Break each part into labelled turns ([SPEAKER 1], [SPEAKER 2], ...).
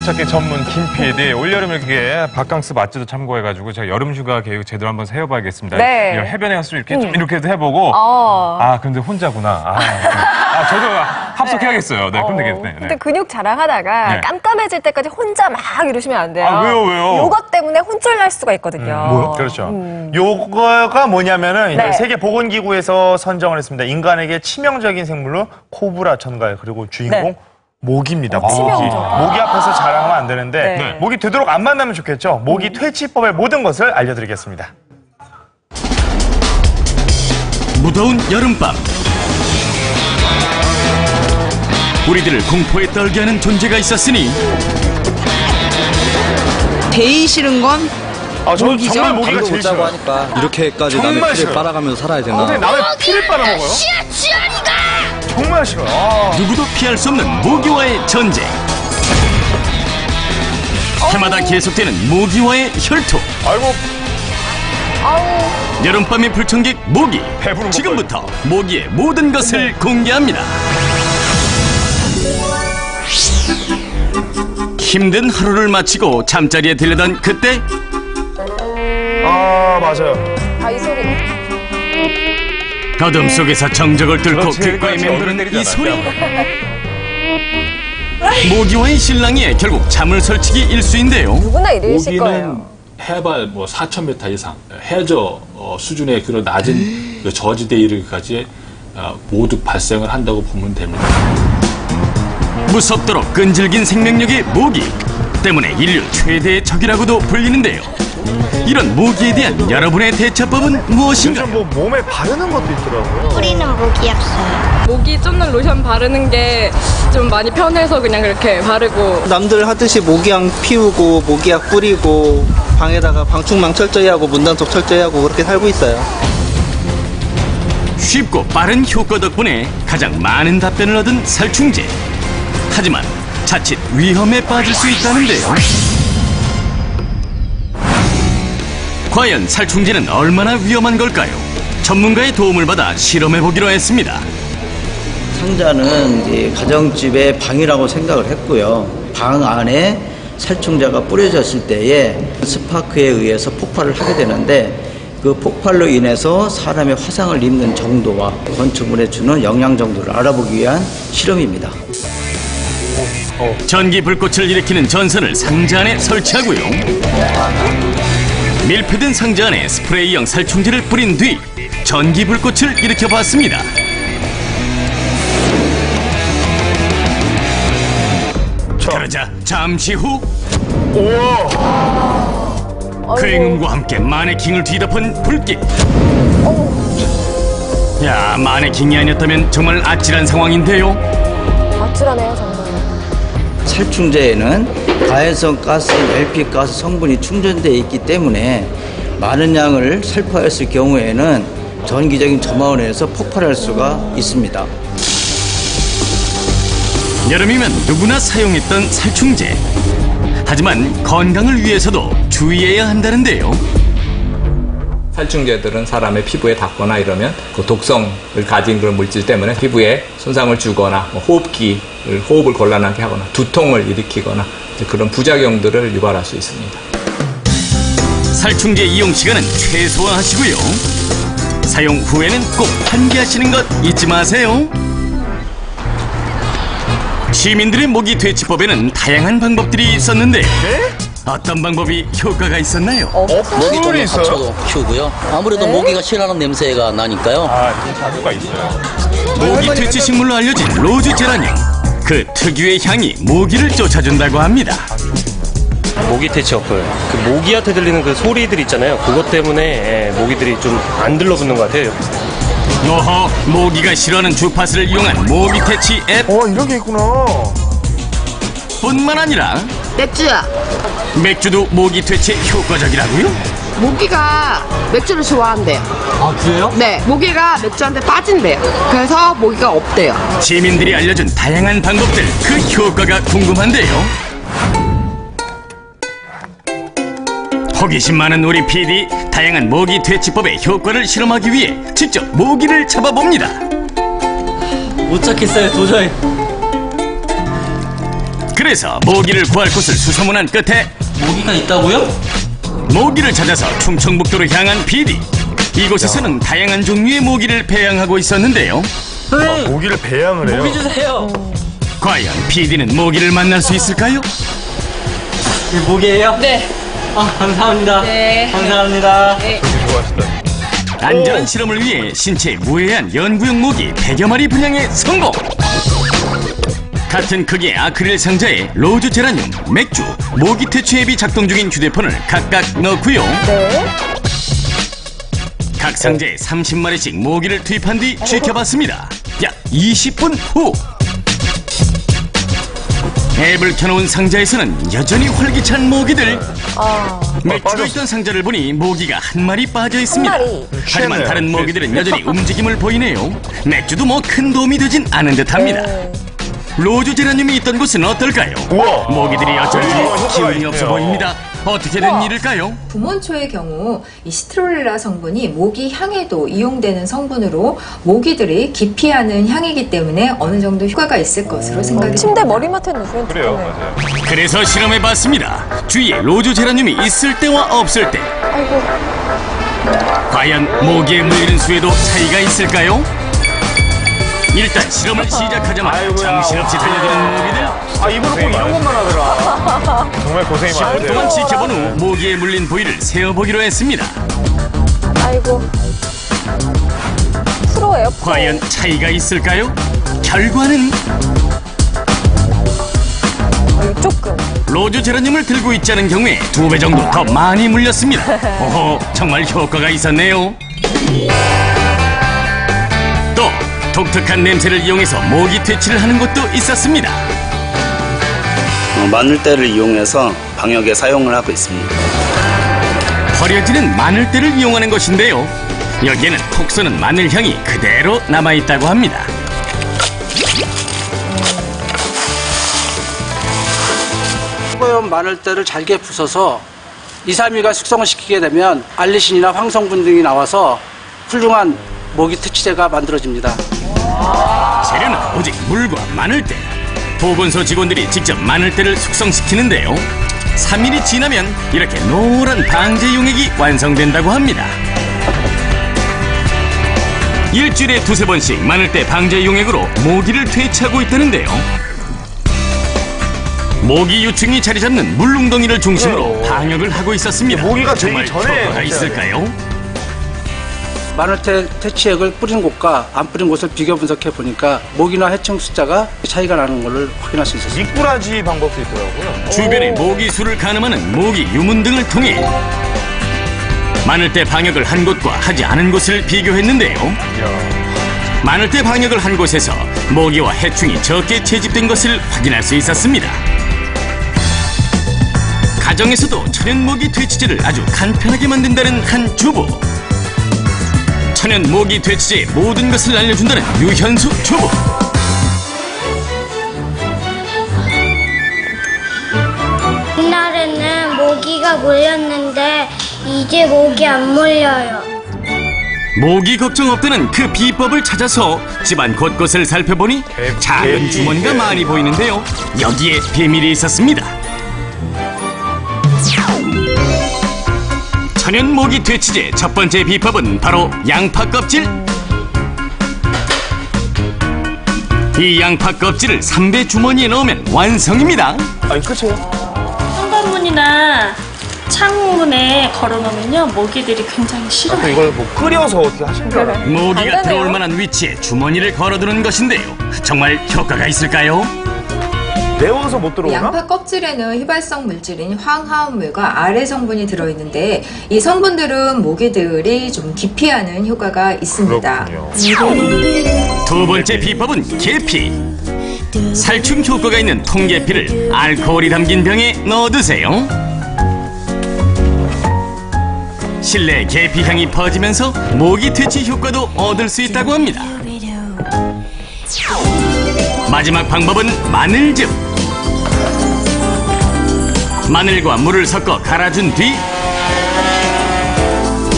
[SPEAKER 1] 보물찾기 전문 김 PD. 올여름 이렇게 바캉스 맛집도 참고해가지고 제가 여름 휴가 계획 제대로 한번 세워봐야겠습니다.
[SPEAKER 2] 네.
[SPEAKER 1] 해변에 가서 이렇게 좀 이렇게도 해보고. 근데 혼자구나. 저도 합석해야겠어요. 네, 그럼 되겠네.
[SPEAKER 2] 근데 근육 자랑하다가 깜깜해질 때까지 혼자 막 이러시면 안 돼요.
[SPEAKER 1] 왜요?
[SPEAKER 2] 요것 때문에 혼쭐 날 수가 있거든요.
[SPEAKER 1] 뭐요? 그렇죠.
[SPEAKER 3] 요거가 뭐냐면은 이제 세계보건기구에서 선정을 했습니다. 인간에게 치명적인 생물로 코브라 천갈, 그리고 주인공 모기입니다. 모기 앞에서 자랑하면 안 되는데 모기 되도록 안 만나면 좋겠죠. 모기 퇴치법의 모든 것을 알려드리겠습니다.
[SPEAKER 4] 무더운 여름밤, 우리들을 공포에 떨게 하는 존재가 있었으니
[SPEAKER 5] 제일 싫은 건
[SPEAKER 3] 저는 정말 모기가 제일 싫어요.
[SPEAKER 6] 하니까 이렇게까지 남의 피를 빨아가면서 살아야 되나?
[SPEAKER 3] 어떻게 남의 피를 빨아먹어요? 정말 싫어요.
[SPEAKER 4] 누구도 피할 수 없는 모기와의 전쟁. 해마다 계속되는 모기와의 혈투. 여름밤의 불청객 모기. 지금부터 모기의 모든 것을 공개합니다. 힘든 하루를 마치고 잠자리에 들려던 그때.
[SPEAKER 3] 맞아요.
[SPEAKER 2] 이 소리.
[SPEAKER 4] 어둠 속에서 정적을 뚫고 귓가에 맴도는 이 소리. 모기와의 실랑이에 결국 잠을 설치기 일쑤인데요.
[SPEAKER 2] 누구나 이러실 거예요.
[SPEAKER 7] 모기는 해발 4,000m 이상 해저 수준의 그런 낮은 그 저지대에 이르기까지 모두 발생을 한다고 보면 됩니다.
[SPEAKER 4] 무섭도록 끈질긴 생명력의 모기 때문에 인류 최대의 적이라고도 불리는데요. 이런 모기에 대한 여러분의 대처법은 무엇인가요?
[SPEAKER 3] 요즘 몸에 바르는 것도 있더라고요.
[SPEAKER 8] 뿌리는 모기약 써요.
[SPEAKER 9] 모기 쫓는 로션 바르는 게 좀 많이 편해서 그냥 그렇게 바르고.
[SPEAKER 6] 남들 하듯이 모기향 피우고 모기약 뿌리고 방에다가 방충망 철저히 하고 문단속 철저히 하고 그렇게 살고 있어요.
[SPEAKER 4] 쉽고 빠른 효과 덕분에 가장 많은 답변을 얻은 살충제. 하지만 자칫 위험에 빠질 수 있다는데요. 과연 살충제는 얼마나 위험한 걸까요? 전문가의 도움을 받아 실험해보기로 했습니다.
[SPEAKER 10] 상자는 이제 가정집의 방이라고 생각을 했고요. 방 안에 살충제가 뿌려졌을 때에 스파크에 의해서 폭발을 하게 되는데 그 폭발로 인해서 사람의 화상을 입는 정도와 건축물에 주는 영향 정도를 알아보기 위한 실험입니다.
[SPEAKER 4] 전기 불꽃을 일으키는 전선을 상자 안에 설치하고요. 밀폐된 상자 안에 스프레이형 살충제를 뿌린 뒤 전기 불꽃을 일으켜봤습니다. 그러자 잠시 후 그 행운과 함께 마네킹을 뒤덮은 불길. 마네킹이 아니었다면 정말 아찔한 상황인데요.
[SPEAKER 2] 아찔하네요, 정말.
[SPEAKER 10] 살충제에는 가연성 가스, LP 가스 성분이 충전되어 있기 때문에 많은 양을 살포했을 경우에는 전기적인 점화원에서 폭발할 수가 있습니다.
[SPEAKER 4] 여름이면 누구나 사용했던 살충제. 하지만 건강을 위해서도 주의해야 한다는데요.
[SPEAKER 11] 살충제들은 사람의 피부에 닿거나 이러면 그 독성을 가진 그런 물질 때문에 피부에 손상을 주거나 호흡을 곤란하게 하거나 두통을 일으키거나 그런 부작용들을 유발할 수 있습니다.
[SPEAKER 4] 살충제 이용 시간은 최소화하시고요. 사용 후에는 꼭 환기하시는 것 잊지 마세요. 시민들의 모기 퇴치법에는 다양한 방법들이 있었는데 어떤 방법이 효과가 있었나요?
[SPEAKER 12] 모기 좀 합쳐도 키우고요. 아무래도 모기가 싫어하는 냄새가 나니까요.
[SPEAKER 1] 효과 있어요.
[SPEAKER 4] 모기 퇴치 식물로 알려진 로즈 제라늄. 그 특유의 향이 모기를 쫓아준다고 합니다.
[SPEAKER 13] 모기 퇴치 어플. 그 모기한테 들리는 그 소리들 있잖아요. 그것 때문에 모기들이 좀 안 들러붙는 것 같아요.
[SPEAKER 4] 어허, 모기가 싫어하는 주파수를 이용한 모기 퇴치 앱.
[SPEAKER 3] 이런 게 있구나.
[SPEAKER 4] 뿐만 아니라 맥주도 모기 퇴치에 효과적이라고요?
[SPEAKER 5] 모기가 맥주를 좋아한대요.
[SPEAKER 12] 아, 그래요?
[SPEAKER 5] 네, 모기가 맥주한테 빠진대요. 그래서 모기가 없대요.
[SPEAKER 4] 시민들이 알려준 다양한 방법들, 그 효과가 궁금한데요. 호기심 많은 우리 PD, 다양한 모기 퇴치법의 효과를 실험하기 위해 직접 모기를 잡아봅니다.
[SPEAKER 12] 못 잡겠어요, 도저히.
[SPEAKER 4] 그래서 모기를 구할 곳을 수소문한 끝에
[SPEAKER 10] 모기가 있다고요?
[SPEAKER 4] 모기를 찾아서 충청북도로 향한 PD. 이곳에서는 다양한 종류의 모기를 배양하고 있었는데요.
[SPEAKER 3] 모기를 배양을 해요?
[SPEAKER 10] 모기 주세요.
[SPEAKER 4] 과연 PD는 모기를 만날 수 있을까요?
[SPEAKER 10] 모기예요?
[SPEAKER 9] 네.
[SPEAKER 10] 감사합니다.
[SPEAKER 9] 네.
[SPEAKER 10] 감사합니다.
[SPEAKER 9] 네.
[SPEAKER 4] 안전한 실험을 위해 신체에 무해한 연구용 모기 100여 마리 분양에 성공! 같은 크기의 아크릴 상자에 로즈 제라늄, 맥주, 모기 퇴치 앱이 작동 중인 휴대폰을 각각 넣고요. 각 상자에 30마리씩 모기를 투입한 뒤 지켜봤습니다. 약 20분 후 앱을 켜놓은 상자에서는 여전히 활기찬 모기들. 맥주가 있던 상자를 보니 모기가 한 마리 빠져 있습니다. 하지만 다른 모기들은 여전히 움직임을 보이네요. 맥주도 뭐 큰 도움이 되진 않은 듯합니다. 로즈 제라늄이 있던 곳은 어떨까요? 모기들이 어쩐지 기운이 없어 보입니다. 어떻게 된 일일까요?
[SPEAKER 14] 부몬초의 경우 이 시트롤렐라 성분이 모기 향에도 이용되는 성분으로 모기들이 기피하는 향이기 때문에 어느 정도 효과가 있을 것으로 생각이 됩니다.
[SPEAKER 2] 침대 머리맡에 놓으면
[SPEAKER 1] 그래요, 맞아요.
[SPEAKER 4] 그래서 실험해봤습니다. 주위에 로즈 제라늄이 있을 때와 없을 때.
[SPEAKER 2] 아이고.
[SPEAKER 4] 과연 모기에 물리는 수에도 차이가 있을까요? 일단 실험을 시작하자마자 정신없이 달려드는 모기들.
[SPEAKER 3] 입으로 꼭 이런 것만 하더라. 정말 고생이
[SPEAKER 4] 10분
[SPEAKER 3] 많으세요.
[SPEAKER 4] 동안 지켜본 후 모기에 물린 부위를 세어보기로 했습니다.
[SPEAKER 2] 아이고. 프로예요, 프로.
[SPEAKER 4] 과연 차이가 있을까요? 결과는
[SPEAKER 2] 조금.
[SPEAKER 4] 로즈 제라늄을 들고 있지 않은 경우에 2배 정도 더 많이 물렸습니다. 오호, 정말 효과가 있었네요. 또 독특한 냄새를 이용해서 모기 퇴치를 하는 곳도 있었습니다.
[SPEAKER 15] 마늘대를 이용해서 방역에 사용을 하고 있습니다.
[SPEAKER 4] 버려지는 마늘대를 이용하는 것인데요. 여기에는 톡 쏘는 마늘 향이 그대로 남아있다고 합니다.
[SPEAKER 16] 수거용 마늘대를 잘게 부숴서 2, 3일간 숙성을 시키게 되면 알리신이나 황성분 등이 나와서 훌륭한 모기 퇴치제가 만들어집니다.
[SPEAKER 4] 재료는 오직 물과 마늘대. 보건소 직원들이 직접 마늘대를 숙성시키는데요. 3일이 지나면 이렇게 노란 방제 용액이 완성된다고 합니다. 일주일에 2-3번씩 마늘대 방제 용액으로 모기를 퇴치하고 있다는데요. 모기 유충이 자리 잡는 물웅덩이를 중심으로 방역을 하고 있었습니다.
[SPEAKER 3] 모기가
[SPEAKER 4] 정말
[SPEAKER 3] 되기 전에
[SPEAKER 4] 효과가 있을까요?
[SPEAKER 16] 마늘대 퇴치액을 뿌린 곳과 안 뿌린 곳을 비교 분석해 보니까 모기나 해충 숫자가 차이가 나는 것을 확인할 수 있었습니다.
[SPEAKER 3] 미꾸라지 방법도 있더라고요.
[SPEAKER 4] 주변의 모기 수를 가늠하는 모기 유문 등을 통해 마늘대 방역을 한 곳과 하지 않은 곳을 비교했는데요. 마늘대 방역을 한 곳에서 모기와 해충이 적게 채집된 것을 확인할 수 있었습니다. 가정에서도 천연 모기 퇴치제를 아주 간편하게 만든다는 한 주부. 천연 모기 퇴치제의 모든 것을 알려준다는 유현수 주부.
[SPEAKER 8] 옛날에는 모기가 물렸는데 이제 모기 안 물려요.
[SPEAKER 4] 모기 걱정 없다는 그 비법을 찾아서 집안 곳곳을 살펴보니 작은 주머니가 많이 보이는데요. 여기에 비밀이 있었습니다. 천연 모기 퇴치제 첫 번째 비법은 바로 양파 껍질. 이 양파 껍질을 3배 주머니에 넣으면 완성입니다.
[SPEAKER 3] 아니 끝이에요?
[SPEAKER 17] 현관문이나 창문에 걸어놓으면요 모기들이 굉장히 싫어요.
[SPEAKER 3] 이걸 뭐 끓여서 어떻게 하신 줄 알아요?
[SPEAKER 4] 모기가 들어올 만한 위치에 주머니를 걸어두는 것인데요. 정말 효과가 있을까요?
[SPEAKER 3] 매워서 못 들어오나?
[SPEAKER 14] 양파 껍질에는 휘발성 물질인 황화합물과 아래 성분이 들어있는데 이 성분들은 모기들이 좀 기피하는 효과가 있습니다.
[SPEAKER 4] 두 번째 비법은 계피. 살충 효과가 있는 통계피를 알코올이 담긴 병에 넣어두세요. 실내 계피 향이 퍼지면서 모기 퇴치 효과도 얻을 수 있다고 합니다. 마지막 방법은 마늘즙. 마늘과 물을 섞어 갈아준 뒤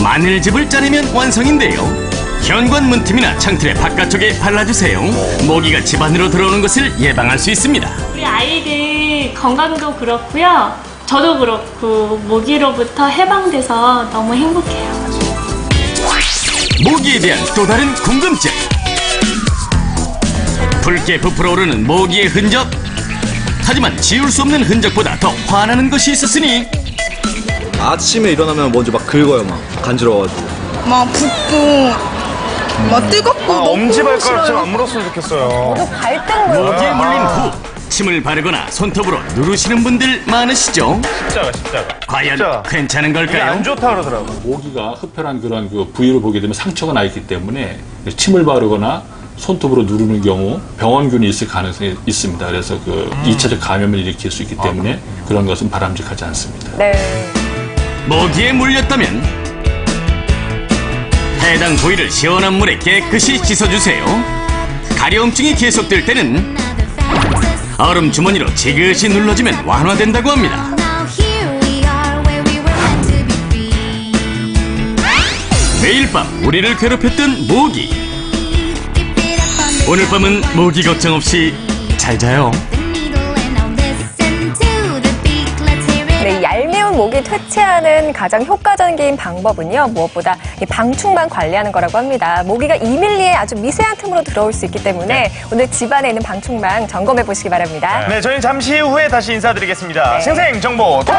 [SPEAKER 4] 마늘즙을 짜내면 완성인데요. 현관 문틈이나 창틀의 바깥쪽에 발라주세요. 모기가 집 안으로 들어오는 것을 예방할 수 있습니다.
[SPEAKER 17] 우리 아이들 건강도 그렇고요. 저도 그렇고 모기로부터 해방돼서 너무 행복해요.
[SPEAKER 4] 모기에 대한 또 다른 궁금증. 붉게 부풀어 오르는 모기의 흔적. 하지만 지울 수 없는 흔적보다 더 화나는 것이 있었으니
[SPEAKER 18] 아침에 일어나면 먼저 막 긁어요. 막 간지러워가지고
[SPEAKER 5] 막 붓고 막 뜨겁고 너무
[SPEAKER 3] 엄지발가락 좀 안 물었으면 좋겠어요.
[SPEAKER 2] 저도 발등물.
[SPEAKER 4] 모기에 물린 후 침을 바르거나 손톱으로 누르시는 분들 많으시죠?
[SPEAKER 3] 십자가.
[SPEAKER 4] 과연
[SPEAKER 3] 진짜.
[SPEAKER 4] 괜찮은
[SPEAKER 3] 이게
[SPEAKER 4] 걸까요?
[SPEAKER 3] 안 좋다 그러더라고.
[SPEAKER 7] 모기가 흡혈한 그런 그 부위를 보게 되면 상처가 나 있기 때문에 침을 바르거나 손톱으로 누르는 경우 병원균이 있을 가능성이 있습니다. 그래서 그 2차적 감염을 일으킬 수 있기 때문에 그런 것은 바람직하지 않습니다.
[SPEAKER 2] 네.
[SPEAKER 4] 모기에 물렸다면 해당 부위를 시원한 물에 깨끗이 씻어주세요. 가려움증이 계속될 때는 얼음 주머니로 지그시 눌러주면 완화된다고 합니다. 매일 밤 우리를 괴롭혔던 모기. 오늘 밤은 모기 걱정 없이 잘 자요.
[SPEAKER 2] 네, 얄미운 모기 퇴치하는 가장 효과적인 방법은요, 무엇보다 이 방충망 관리하는 거라고 합니다. 모기가 2mm의 아주 미세한 틈으로 들어올 수 있기 때문에 오늘 집안에 있는 방충망 점검해 보시기 바랍니다.
[SPEAKER 3] 네, 저희는 잠시 후에 다시 인사드리겠습니다. 생생정보 토!